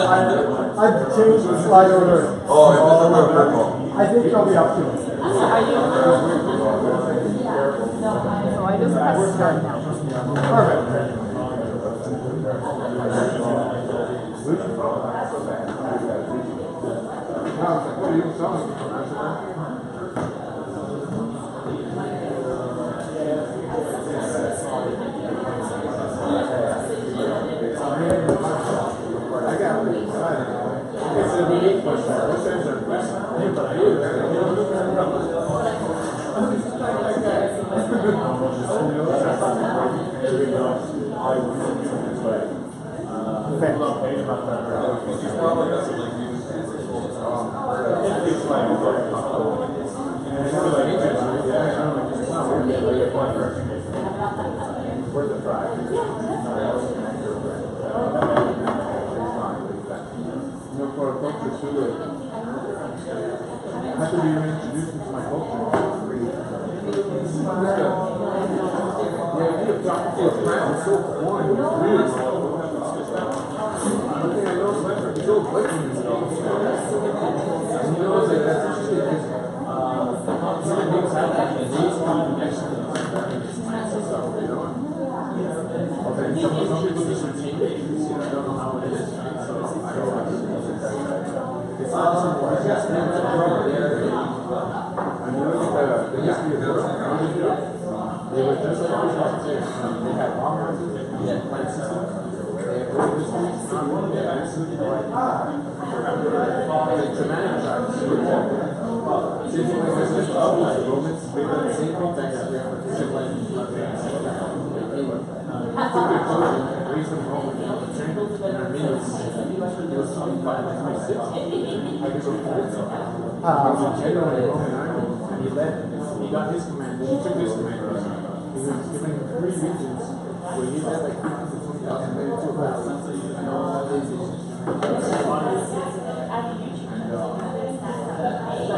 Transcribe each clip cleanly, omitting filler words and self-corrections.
I've changed the slide order. Oh, it was a purple. I think I'll be up to it. Are you? So I just press start now. Perfect. I have to be reintroduced into my culture. The idea of talking to a friend is so foreign. It's weird. One thing I know is it's so blatant and stuff. And you know, it's like that's interesting because human beings have that innate connection to the plants and stuff, you know? And some people just retain it. You know, I don't know how it is. So I don't know. It's not just important. It's just never there. I know that the history of the world, they were just like they had long houses, they had plant systems, they had old histories, they had absolutely no idea. Like Germanic tribes, for example. Same thing like this, the Romans, they were the same thing that we have with sibling. Took their children, raised them home, and trained them, and Armenians, it was something by like 26. I guess it was old. He was a general in the Roman army, and he led, he got his command, he took his command. He was given 3 regions where he led like 15 to 20,000 men to a battle. And all these regions.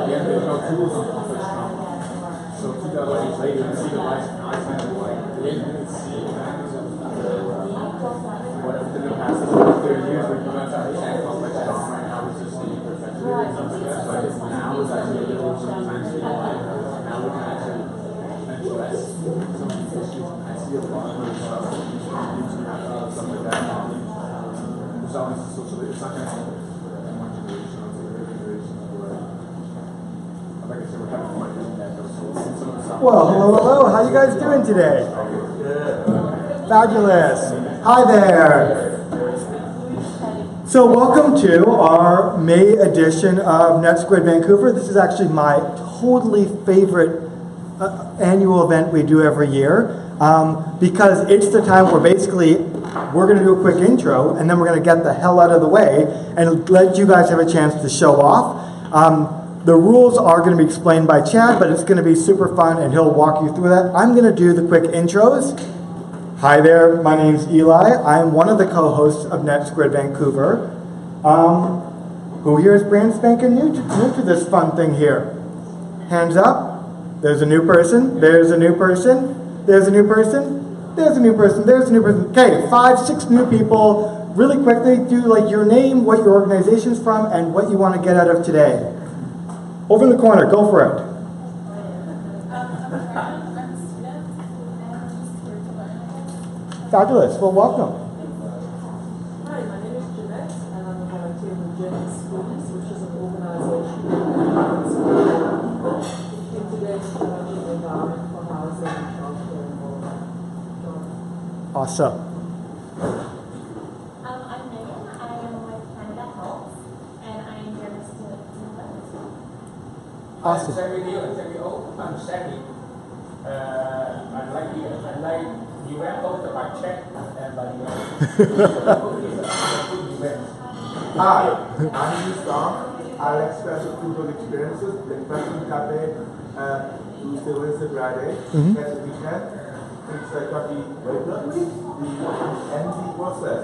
He had no tools on the first time. So 2,000 years later, you see the lights and like, they didn't see it. Whatever the new past 30 years, we've come out to the complex dom right now, which is the perpetuated something that's like now is actually a little sometimes now we can actually address some of these issues. I see a lot of stuff like that. There's always a social, it's not going to happen in one generation, it's like every generation. Like I said, we're having fun doing that. Well, hello. How you guys doing today? Fabulous. Hi there. So welcome to our May edition of NetSquared Vancouver. This is actually my totally favorite annual event we do every year because it's the time where basically we're going to do a quick intro and then we're going to get the hell out of the way and let you guys have a chance to show off. The rules are going to be explained by Chad, but it's going to be super fun and he'll walk you through that. I'm going to do the quick intros. Hi there, my name's Eli. I'm one of the co-hosts of NetSquared Vancouver. Who here is brand spanking new to this fun thing here? Hands up. There's a new person. There's a new person. There's a new person. There's a new person. There's a new person. Okay, 5, 6 new people. Really quickly, do like your name, what your organization's from, and what you want to get out of today. Over in the corner, go for it. Fabulous. Well, welcome. Hi, my name is Jeanette, and I'm the head of team of Jenny Schools, which is an organization that came today to challenge the environment for housing and childcare and all that. Awesome. I'm Megan. I am with Canada Health, and I am here to student. Awesome. I'm Sammy. I like you went over by check and by Hi, I'm Tom. I like special food experiences, like Western Cafe, Tuesday, Friday, next weekend. It's like coffee the empty process.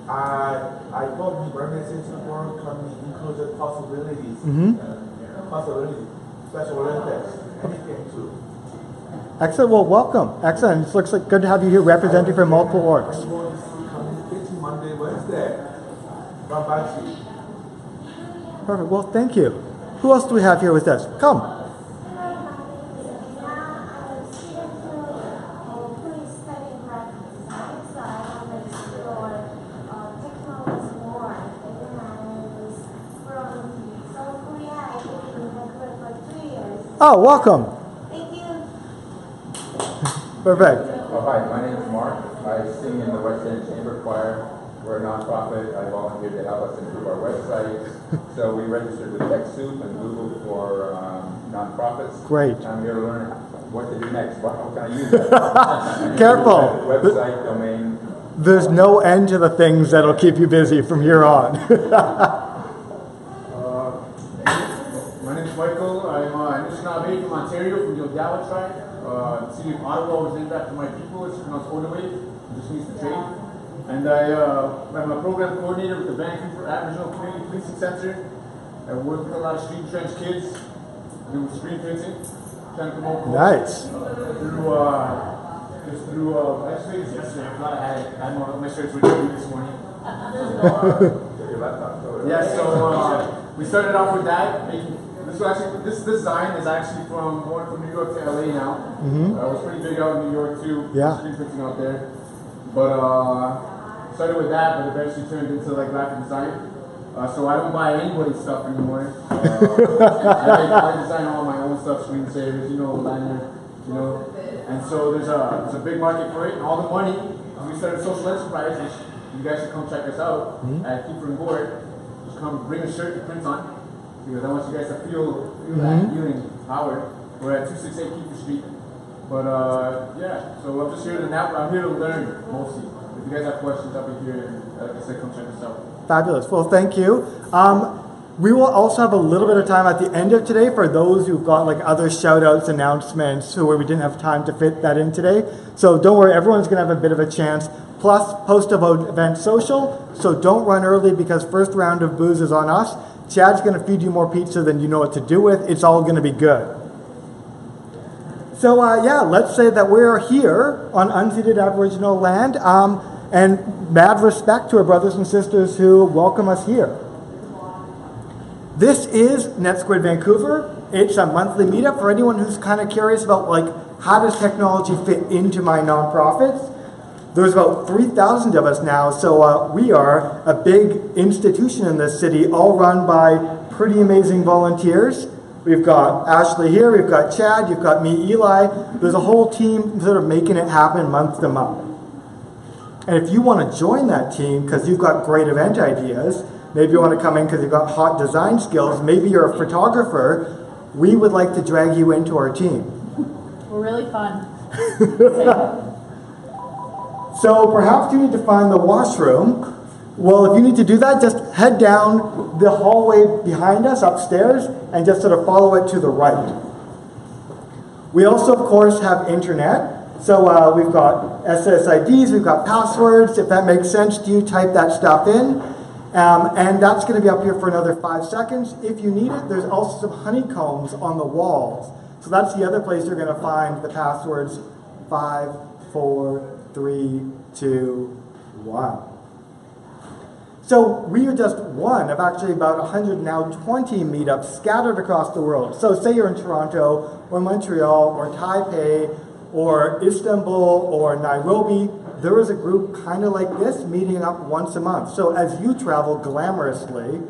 I thought the organization forum company included possibilities, special Olympics, anything too. Excellent. Well, welcome. Excellent. It looks like good to have you here representing for multiple orgs. Monday, Wednesday. Perfect. Well, thank you. Who else do we have here with us? Come. Oh, welcome. Thank you. Perfect. Hi, my name is Mark. I sing in the West End Chamber Choir. We're a nonprofit. I volunteered to help us improve our website. So we registered with TechSoup and Google for nonprofits. Great. I'm here to learn what to do next. How can I use that? Careful. Website, domain. There's no end to the things that'll keep you busy from here on. My name is Michael. I'm Anishinaabe from Ontario, from the Odawa tribe. The city of Ottawa was named after my people. It's pronounced Odawa. It just means to trade. And I'm a program coordinator with the Vancouver Aboriginal Community Policing Center. I work with a lot of street trench kids, doing screen printing, trying to promote Nice. through actually it was yesterday. I forgot I had my shirts were dirty this morning. Yeah, so we started off with that. This design is actually from going from New York to LA now. I was pretty big out in New York too. Yeah. Screen printing out there. But started with that, but eventually turned into like graphic design. So I don't buy anybody's stuff anymore. I design all my own stuff, screensavers, lanyard, And so there's a big market for it, and all the money. We started a social enterprise, which you guys should come check us out at Keeper and Board. Just come bring a shirt to print on, because I want you guys to feel that healing power. We're at 268 Keeper Street. But yeah, so I'm just here to I'm here to learn mostly. If you guys have questions, I'll be here. Like I said, come check us out. Fabulous. Well, thank you. We will also have a little bit of time at the end of today for those who've got like other shout outs, announcements, where we didn't have time to fit that in today. So don't worry, everyone's going to have a bit of a chance. Plus, post-about event social. So don't run early because first round of booze is on us. Chad's going to feed you more pizza than you know what to do with. It's all going to be good. So yeah, let's say that we're here on unceded Aboriginal land, and mad respect to our brothers and sisters who welcome us here. This is NetSquared Vancouver. It's a monthly meetup for anyone who's kind of curious about like how does technology fit into my nonprofits. There's about 3,000 of us now, so we are a big institution in this city, all run by pretty amazing volunteers. We've got Ashley here, we've got Chad, you've got me, Eli. There's a whole team sort of making it happen month to month. And if you want to join that team because you've got great event ideas, maybe you want to come in because you've got hot design skills, maybe you're a photographer, we would like to drag you into our team. We're really fun. So perhaps you need to find the washroom. Well, if you need to do that, just head down the hallway behind us upstairs and just sort of follow it to the right. We also, of course, have internet. So we've got SSIDs, we've got passwords. If that makes sense to you, type that stuff in. And that's going to be up here for another 5 seconds. If you need it, there's also some honeycombs on the walls. So that's the other place you're going to find the passwords 5, 4, 3, 2, 1. So we are just one of actually about 120 meetups scattered across the world. So say you're in Toronto or Montreal or Taipei or Istanbul or Nairobi, there is a group kind of like this meeting up once a month. So as you travel glamorously,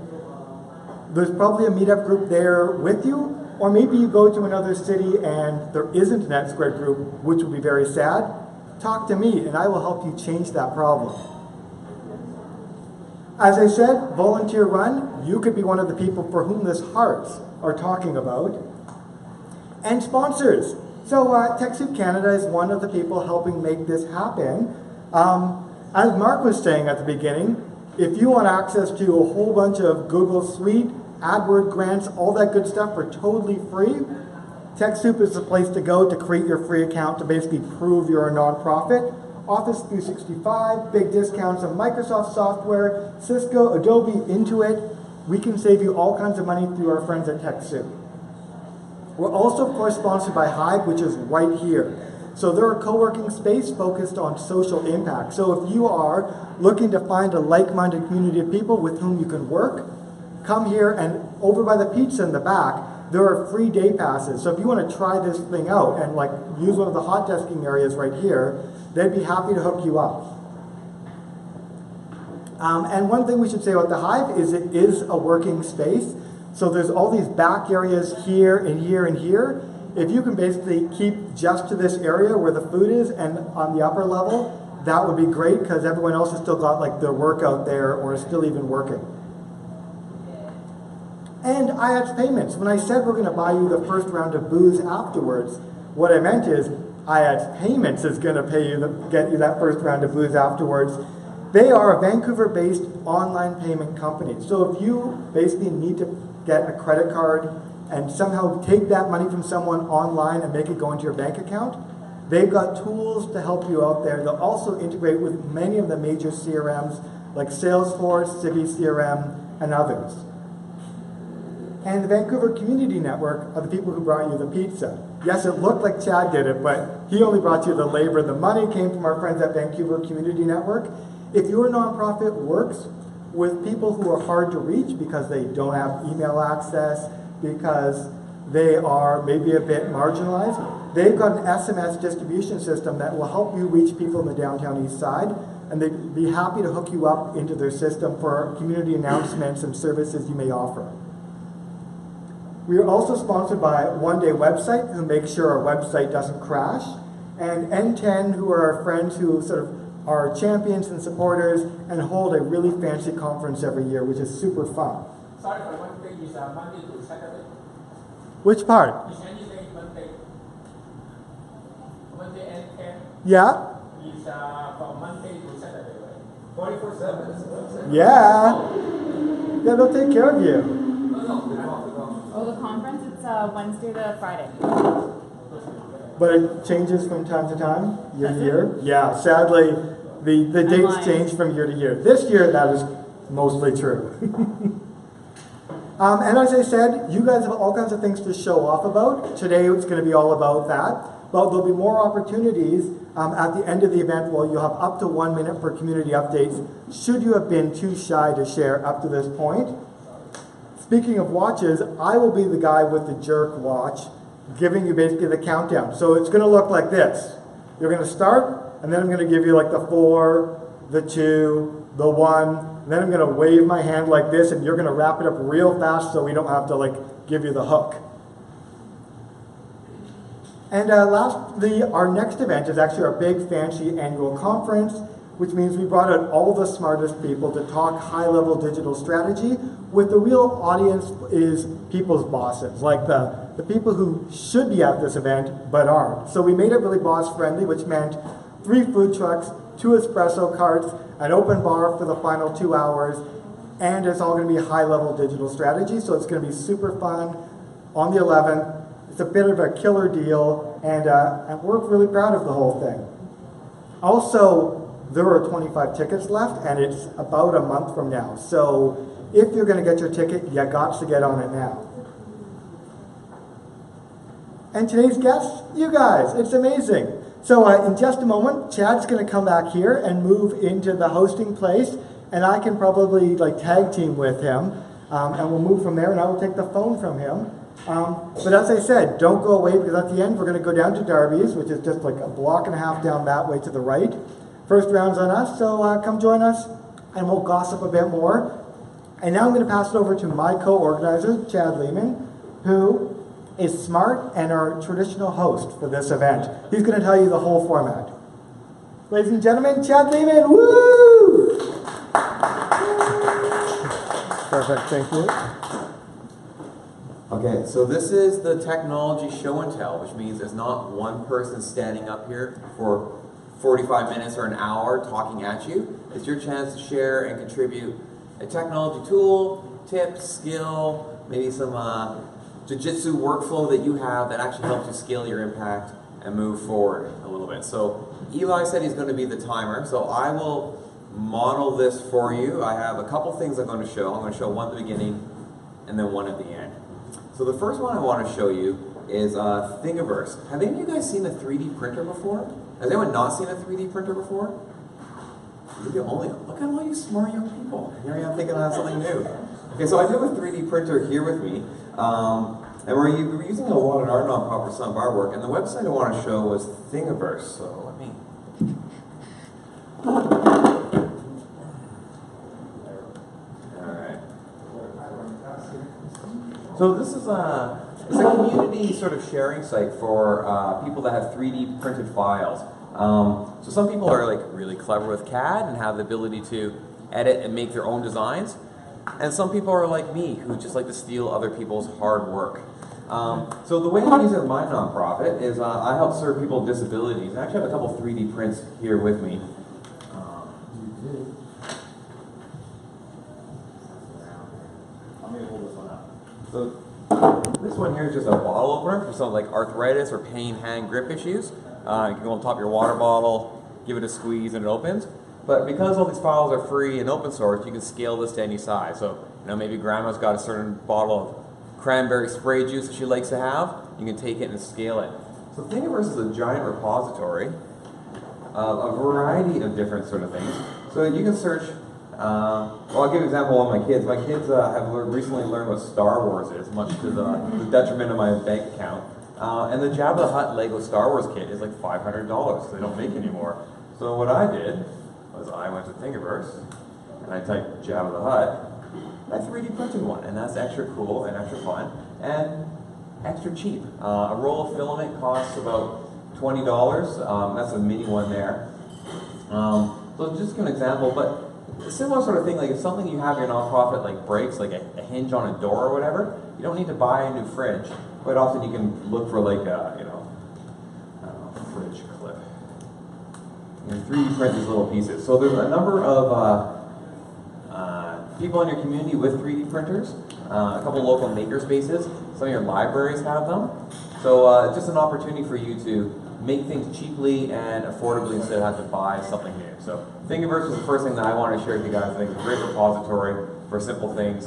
there's probably a meetup group there with you, or maybe you go to another city and there isn't a NetSquared group, which would be very sad. Talk to me and I will help you change that problem. As I said, volunteer run, you could be one of the people for whom this hearts are talking about. And sponsors. So TechSoup Canada is one of the people helping make this happen. As Mark was saying at the beginning, if you want access to a whole bunch of Google Suite, AdWords grants, all that good stuff for totally free, TechSoup is the place to go to create your free account to basically prove you're a nonprofit. Office 365, big discounts on Microsoft software, Cisco, Adobe, Intuit. We can save you all kinds of money through our friends at TechSoup. We're also, of course, sponsored by Hive, which is right here. So they're a co-working space focused on social impact. So if you are looking to find a like-minded community of people with whom you can work, come here, and over by the pizza in the back, there are free day passes. So if you want to try this thing out and like use one of the hot desking areas right here, they'd be happy to hook you up. And one thing we should say about the Hive is it is a working space. So there's all these back areas here and here and here. If you can basically keep just to this area where the food is and on the upper level, that would be great because everyone else has still got like their workout there or is still even working. And IATS payments. When I said we're going to buy you the first round of booze afterwards, what I meant is IATS payments is going to pay you get you that first round of booze afterwards. They are a Vancouver-based online payment company. So if you basically need to get a credit card and somehow take that money from someone online and make it go into your bank account, they've got tools to help you out there. They'll also integrate with many of the major CRMs like Salesforce, Civi CRM, and others. And the Vancouver Community Network are the people who brought you the pizza. Yes, it looked like Chad did it, but he only brought you the labor. The money came from our friends at Vancouver Community Network. If your nonprofit works with people who are hard to reach because they don't have email access, because they are maybe a bit marginalized, they've got an SMS distribution system that will help you reach people in the downtown east side, and they'd be happy to hook you up into their system for community announcements and services you may offer. We are also sponsored by One Day Website, who makes sure our website doesn't crash, and N10, who are our friends who sort of are champions and supporters and hold a really fancy conference every year, which is super fun. Sorry for one thing, is Monday to Saturday. Which part? Is any day Monday? Monday and 10 Yeah? is from Monday to Saturday, right? 24/7. Yeah. Yeah, they'll take care of you. Oh, the conference, it's Wednesday to Friday. But it changes from time to time, year to year. Yeah, sadly, the dates lying. change from year to year. This year, that is mostly true. And as I said, you guys have all kinds of things to show off about. Today, it's going to be all about that. But there'll be more opportunities at the end of the event where you'll have up to 1 minute for community updates, should you have been too shy to share up to this point. Speaking of watches, I will be the guy with the jerk watch, giving you basically the countdown. So it's going to look like this. You're going to start, and then I'm going to give you like the 4, the 2, the 1, and then I'm going to wave my hand like this, and you're going to wrap it up real fast so we don't have to like give you the hook. And lastly, our next event is actually our big fancy annual conference, which means we brought out all the smartest people to talk high-level digital strategy, with the real audience is people's bosses, like the people who should be at this event but aren't. So we made it really boss-friendly, which meant 3 food trucks, 2 espresso carts, an open bar for the final 2 hours, and it's all going to be high-level digital strategy, so it's going to be super fun on the 11th. It's a bit of a killer deal, and we're really proud of the whole thing. Also, there are 25 tickets left, and it's about a month from now. So if you're going to get your ticket, you got to get on it now. And today's guests, you guys, it's amazing. So in just a moment, Chad's going to come back here and move into the hosting place, and I can probably like tag team with him, and we'll move from there, and I will take the phone from him. But as I said, don't go away, because at the end we're going to go down to Darby's, which is just like a block and a half down that way to the right. First round's on us, so come join us, and we'll gossip a bit more. And now I'm going to pass it over to my co-organizer, Chad Lehman, who is smart and our traditional host for this event. He's going to tell you the whole format. Ladies and gentlemen, Chad Lehman, woo! Perfect, thank you. Okay, so this is the technology show and tell, which means there's not one person standing up here for 45 minutes or an hour talking at you. It's your chance to share and contribute a technology tool, tip, skill, maybe some jiu-jitsu workflow that you have that actually helps you scale your impact and move forward a little bit. So Eli said he's going to be the timer, so I will model this for you. I have a couple things I'm going to show. I'm going to show one at the beginning and then one at the end. So the first one I want to show you is Thingiverse. Have any of you guys seen a 3D printer before? Has anyone not seen a 3D printer before? You're the only, look at all you smart young people. Here I am thinking I have something new. Okay, so I do have a 3D printer here with me. And we're using it a lot in our nonprofit for some of our work. And the website I want to show was Thingiverse. So let me. Alright. So this is it's a community sort of sharing site for people that have 3D printed files. So some people are like really clever with CAD and have the ability to edit and make their own designs. And some people are like me, who just like to steal other people's hard work. So the way I use it in my nonprofit is I help serve people with disabilities. I actually have a couple 3D prints here with me. I'm going to hold this one up. So this one here is just a bottle opener for something like arthritis or pain hand grip issues. You can go on top of your water bottle, give it a squeeze, and it opens. But because all these files are free and open source, you can scale this to any size. So, you know, maybe grandma's got a certain bottle of cranberry spray juice that she likes to have. You can take it and scale it. So Thingiverse is a giant repository of a variety of different sort of things. So you can search. Well, I'll give an example of my kids. My kids have recently learned what Star Wars is, much to the detriment of my bank account. And the Jabba the Hutt Lego Star Wars kit is like $500, so they don't make anymore. So what I did was I went to Thingiverse and I typed Jabba the Hutt. I 3D printed one, and that's extra cool and extra fun and extra cheap. A roll of filament costs about $20. That's a mini one there. So just give an example, but a similar sort of thing, like if something you have in your nonprofit like breaks, like a hinge on a door or whatever, you don't need to buy a new fridge. Quite often you can look for like a, fridge clip. And 3D print these little pieces. So there's a number of people in your community with 3D printers, a couple local maker spaces, some of your libraries have them. So it's just an opportunity for you to make things cheaply and affordably instead of having to buy something new. So Thingiverse was the first thing that I wanted to share with you guys. I think it's a great repository for simple things.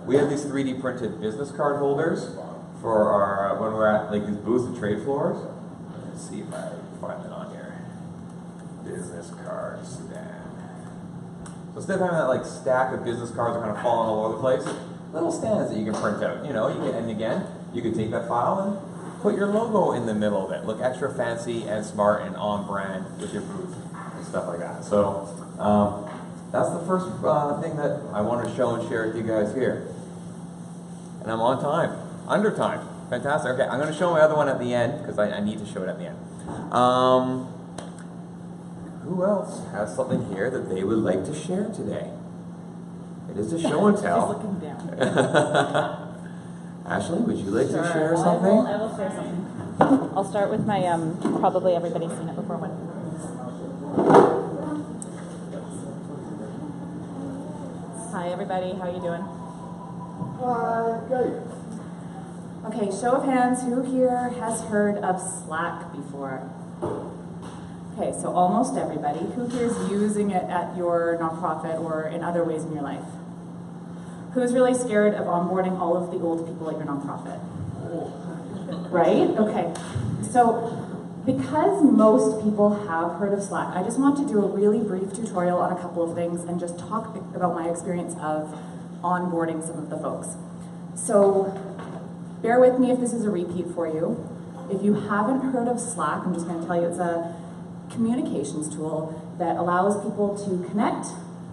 We have these 3D printed business card holders for our, when we're at like these booths and trade floors. Let's see if I can find it on here. Business cards stand. So instead of having that like stack of business cards that are kind of falling all over the place, little stands that you can print out. You know, you can, and again, you can take that file and put your logo in the middle of it. Look extra fancy and smart and on brand with your booth and stuff like that. So that's the first thing that I wanted to show and share with you guys here. And I'm on time, under time. Fantastic. Okay, I'm going to show my other one at the end because I need to show it at the end. Who else has something here that they would like to share today? It is a show and tell. She's looking down. Ashley, would you like to share something? I will share something. I'll start with my, probably everybody's seen it before one. Hi everybody, how you doing? Great. Okay, show of hands, who here has heard of Slack before? Okay, so almost everybody. Who here is using it at your nonprofit or in other ways in your life? Who's really scared of onboarding all of the old people at your nonprofit? Right? Okay. So because most people have heard of Slack, I just want to do a really brief tutorial on a couple of things and just talk about my experience of onboarding some of the folks. So bear with me if this is a repeat for you. If you haven't heard of Slack, I'm just going to tell you it's a communications tool that allows people to connect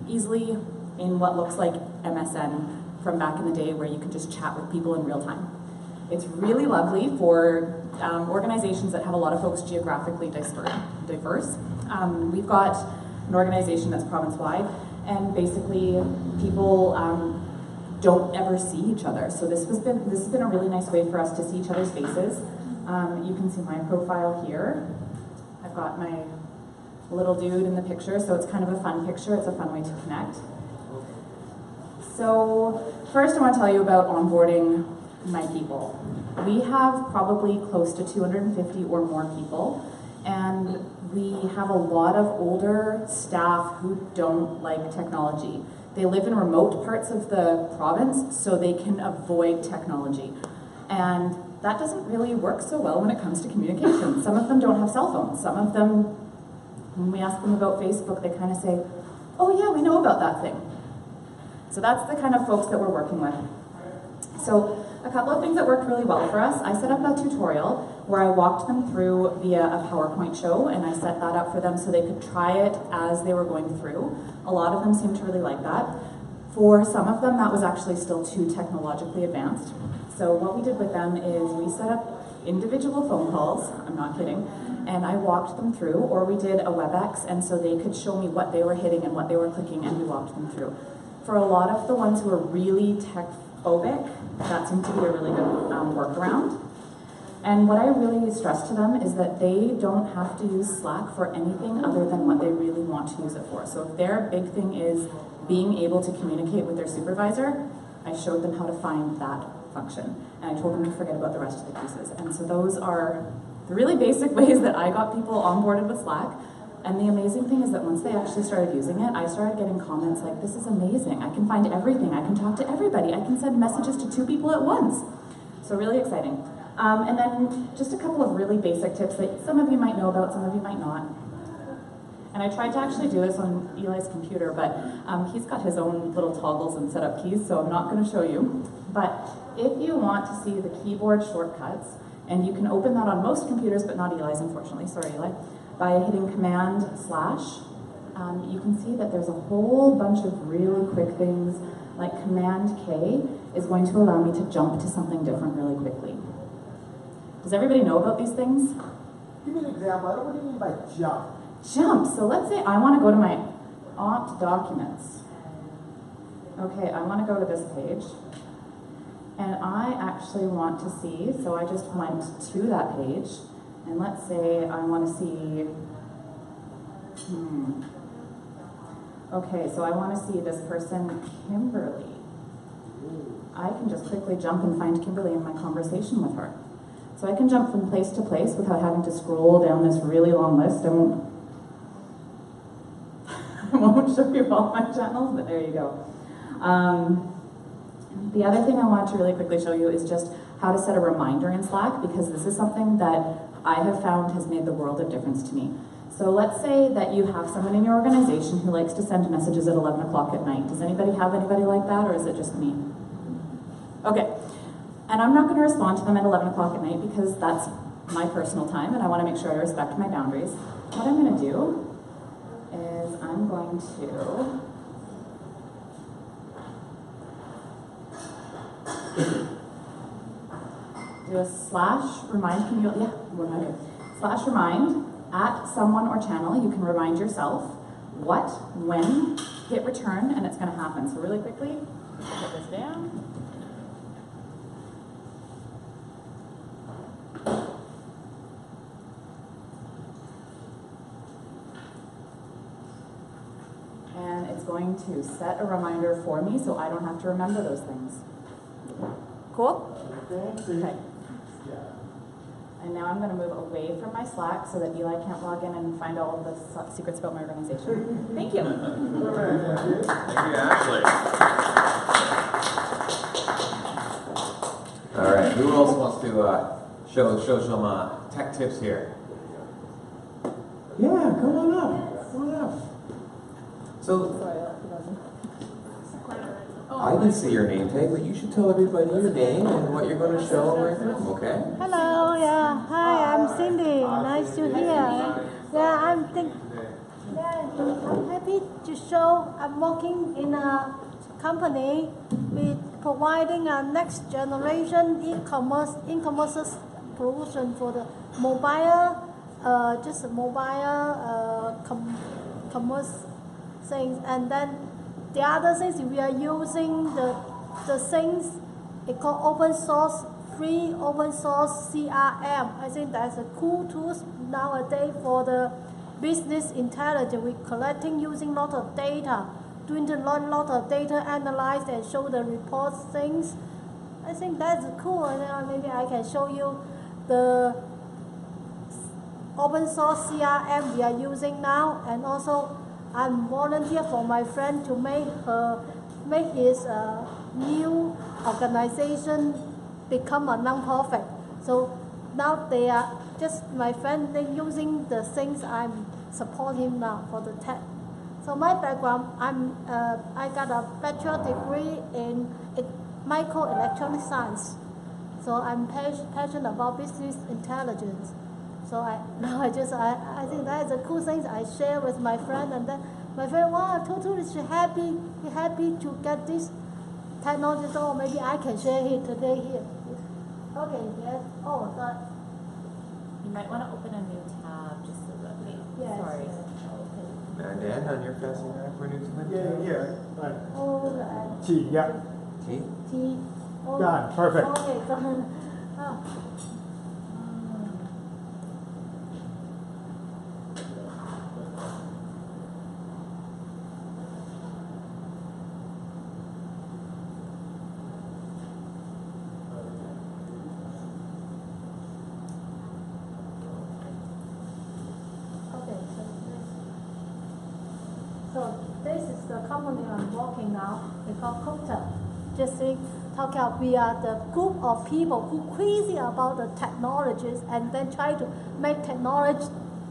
easily in what looks like MSN from back in the day where you can just chat with people in real time. It's really lovely for organizations that have a lot of folks geographically diverse. We've got an organization that's province-wide, and basically people don't ever see each other. So this has been a really nice way for us to see each other's faces. You can see my profile here. I've got my little dude in the picture, so it's kind of a fun picture. It's a fun way to connect. So first I want to tell you about onboarding my people. We have probably close to 250 or more people, and we have a lot of older staff who don't like technology. They live in remote parts of the province, so they can avoid technology. And that doesn't really work so well when it comes to communication. Some of them don't have cell phones. Some of them, when we ask them about Facebook, they kind of say, oh yeah, we know about that thing. So that's the kind of folks that we're working with. So a couple of things that worked really well for us. I set up a tutorial where I walked them through via a PowerPoint show, and I set that up for them so they could try it as they were going through. A lot of them seemed to really like that. For some of them, that was actually still too technologically advanced. So what we did with them is we set up individual phone calls, I'm not kidding, and I walked them through, or we did a WebEx, and so they could show me what they were hitting and what they were clicking, and we walked them through. For a lot of the ones who are really tech-phobic, that seemed to be a really good workaround. And what I really stress to them is that they don't have to use Slack for anything other than what they really want to use it for. So if their big thing is being able to communicate with their supervisor, I showed them how to find that function. And I told them to forget about the rest of the pieces. And so those are the really basic ways that I got people onboarded with Slack. And the amazing thing is that once they actually started using it, I started getting comments like, this is amazing. I can find everything. I can talk to everybody. I can send messages to 2 people at once. So really exciting. And then just a couple of really basic tips that some of you might know about, some of you might not. And I tried to actually do this on Eli's computer, but he's got his own little toggles and setup keys, so I'm not going to show you. But if you want to see the keyboard shortcuts, and you can open that on most computers, but not Eli's, unfortunately, sorry Eli, by hitting Command/, you can see that there's a whole bunch of really quick things, like Command K is going to allow me to jump to something different really quickly. Does everybody know about these things? Give me an example. What do you mean by jump? Jump. So let's say I want to go to my opt documents. Okay, I want to go to this page. And I actually want to see, so I just went to that page. And let's say I want to see, okay, so I want to see this person, Kimberly. I can just quickly jump and find Kimberly in my conversation with her. So I can jump from place to place without having to scroll down this really long list. I won't show you all my channels, but there you go. The other thing I wanted to really quickly show you is just how to set a reminder in Slack, because this is something that I have found has made the world of difference to me. So let's say that you have someone in your organization who likes to send messages at 11 o'clock at night. Does anybody have anybody like that, or is it just me? Okay. And I'm not going to respond to them at 11 o'clock at night because that's my personal time and I want to make sure I respect my boundaries. What I'm going to do is I'm going to do a /remind, can you, yeah, reminder. /remind at someone or channel. You can remind yourself what, when, hit return, and it's going to happen. So really quickly, put this down. And it's going to set a reminder for me so I don't have to remember those things. Cool? Okay. And now I'm going to move away from my Slack so that Eli can't log in and find all of the secrets about my organization. Thank you. Thank you, Ashley. All right, who else wants to show some tech tips here? Yeah, come on up. Come on up. So, I can see your name tag, but you should tell everybody your name and what you're going to show right now, okay? Hello, yeah. Hi, I'm Cindy. Nice to hear. Yeah, I'm happy to show I'm working in a company with providing a next generation e-commerce solution for the mobile, commerce things. And then the other things we are using the things it called open source, free open source CRM. I think that's a cool tool nowadays for the business intelligence. We're collecting using lot of data, doing a lot of data analyze and show the reports things. I think that's cool. And maybe I can show you the open source CRM we are using now, and also I'm volunteer for my friend to make his new organization become a non-profit. So now they are just my friend, they using the things I'm supporting now for the tech. So my background, I got a bachelor degree in microelectronic science. So I'm passionate about business intelligence. So I think that is a cool thing I share with my friend, and then my friend, wow, totally happy to get this technology. So maybe I can share it today here. Okay, yes. Oh, that. You might want to open a new tab just so that we. Yes. Sorry. Yes. Okay. Dan, on your passing back for news and Right. Oh, the T, yeah. T? T. Oh, Done, perfect. Okay, done. Oh. So this is the company I'm working now. They call Copter. Just think, talk about we are the group of people who crazy about the technologies and then try to make technology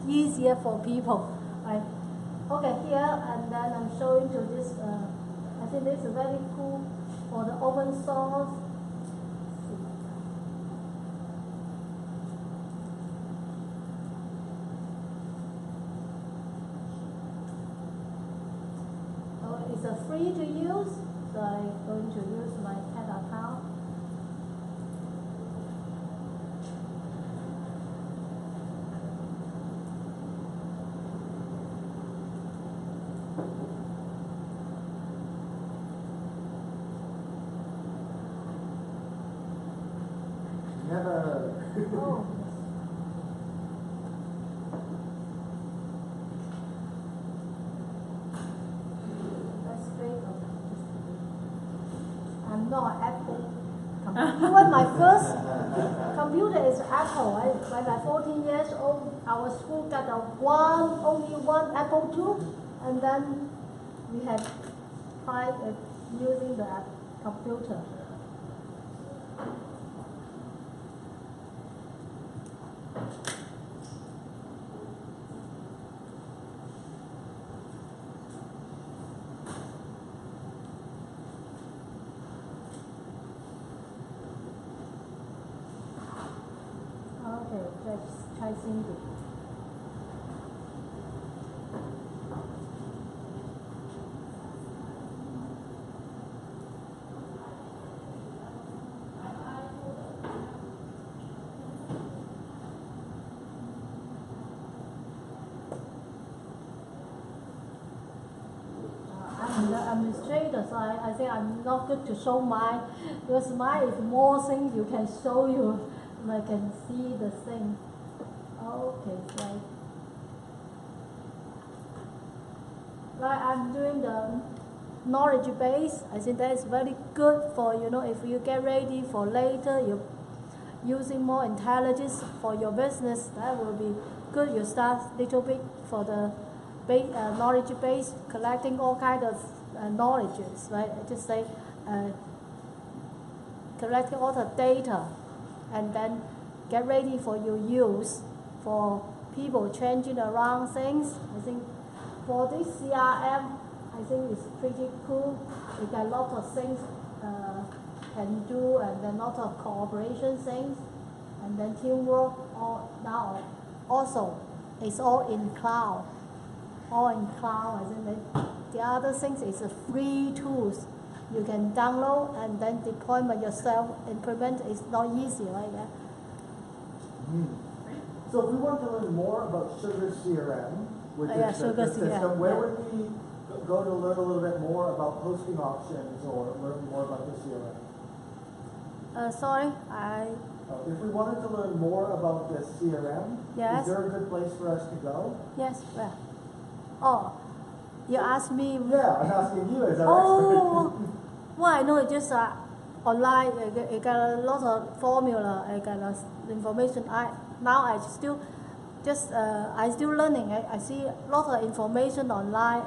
easier for people. Right? Okay, here and then I'm showing to this. I think this is very cool for the open source. It's a free to use, so I'm going to use my TED account. Never. Oh. I'm not Apple. Even my first computer is Apple. When I was 14 years old, our school got only one Apple II, and then we had tried using the computer. Okay, let's try Cindy. I'm the administrator, so I think I'm not good to show mine, because mine is more things you can show you. I can see the thing. Okay, like I'm doing the knowledge base. I think that is very good for, if you get ready for later, you're using more intelligence for your business, that will be good. You start little bit for the knowledge base, collecting all kinds of knowledges, right? I just say collecting all the data, and then get ready for your use for people changing around things. I think for this CRM, I think it's pretty cool. We got lots of things can do, and then lots of cooperation things, and then teamwork. Now also it's all in cloud. I think the other things is a free tools. You can download and then deploy by yourself. Implement is not easy, right? So if we want to learn more about Sugar CRM, which is the system, where would we go to learn a little bit more about hosting options or learn more about the CRM? Sorry, If we wanted to learn more about the CRM, yes. Is there a good place for us to go? Yes, where? Oh, you asked me. Yeah, I'm asking you as our expert. Well, I know it's just online. I got a lot of formula. I got information. I still learning. I see a lot of information online.